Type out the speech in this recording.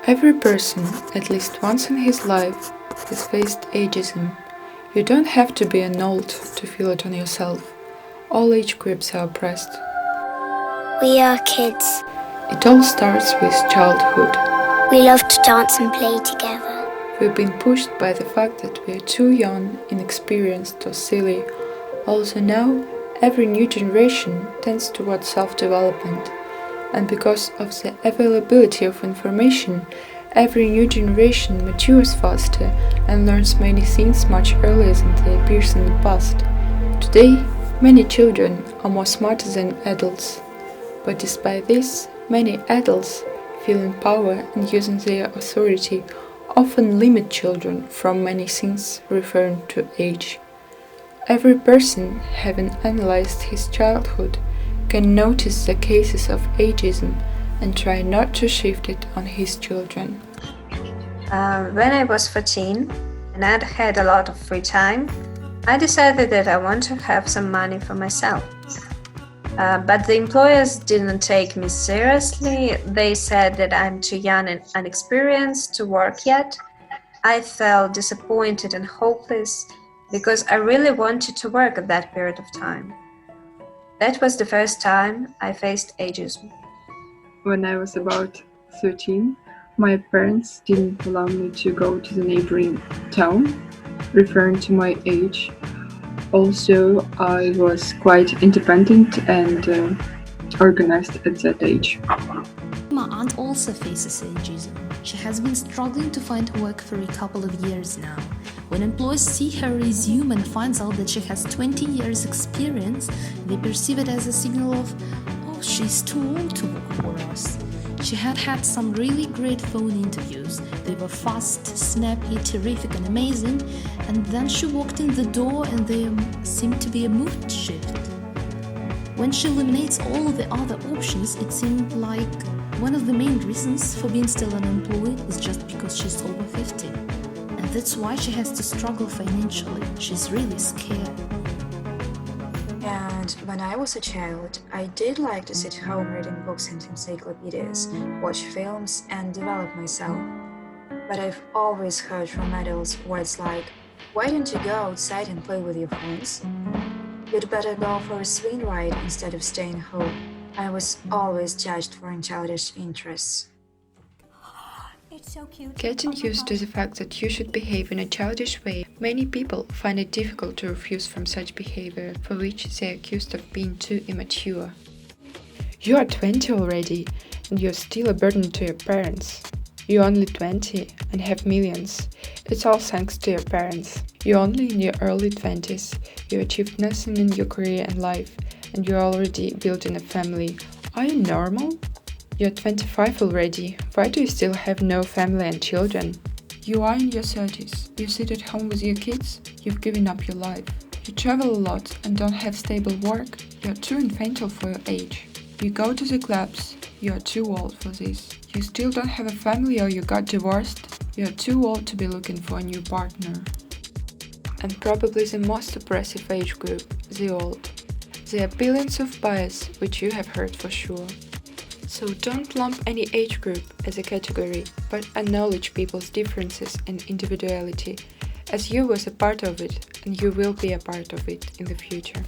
Every person, at least once in his life, has faced ageism. You don't have to be an old to feel it on yourself. All age groups are oppressed. We are kids. It all starts with childhood. We love to dance and play together. We've been pushed by the fact that we are too young, inexperienced, or silly. Also now, every new generation tends towards self-development. And because of the availability of information, every new generation matures faster and learns many things much earlier than their peers in the past. Today, many children are more smarter than adults. But despite this, many adults, feeling power and using their authority, often limit children from many things referring to age. Every person, having analyzed his childhood, can notice the cases of ageism and try not to shift it on his children. When I was 14 and I'd had a lot of free time, I decided that I want to have some money for myself. But the employers didn't take me seriously. They said that I'm too young and inexperienced to work yet. I felt disappointed and hopeless because I really wanted to work at that period of time. That was the first time I faced ageism. When I was about 13, my parents didn't allow me to go to the neighboring town, referring to my age. Also, I was quite independent and organized at that age. My aunt also faces ageism. She has been struggling to find work for a couple of years now. When employees see her resume and finds out that she has 20 years experience, they perceive it as a signal of, oh, she's too old to work for us. She had had some really great phone interviews. They were fast, snappy, terrific and amazing, and then she walked in the door and there seemed to be a mood shift. When she eliminates all the other options, it seemed like one of the main reasons for being still unemployed is just because she's over 50. And that's why she has to struggle financially. She's really scared. And when I was a child, I did like to sit home reading books and encyclopedias, watch films, and develop myself. But I've always heard from adults words like, why don't you go outside and play with your friends? You'd better go for a swing ride instead of staying home. I was always judged for childish interests. It's so cute. Getting used to the fact that you should behave in a childish way, many people find it difficult to refuse from such behavior, for which they are accused of being too immature. You are 20 already, and you're still a burden to your parents. You're only 20 and have millions. It's all thanks to your parents. You're only in your early 20s, you achieved nothing in your career and life, and you're already building a family. Are you normal? You're 25 already. Why do you still have no family and children? You are in your 30s. You sit at home with your kids. You've given up your life. You travel a lot and don't have stable work. You're too infantile for your age. You go to the clubs. You are too old for this. You still don't have a family or you got divorced. You are too old to be looking for a new partner. And probably the most oppressive age group, the old. There are billions of bias, which you have heard for sure. So don't lump any age group as a category, but acknowledge people's differences and individuality, as you was a part of it and you will be a part of it in the future.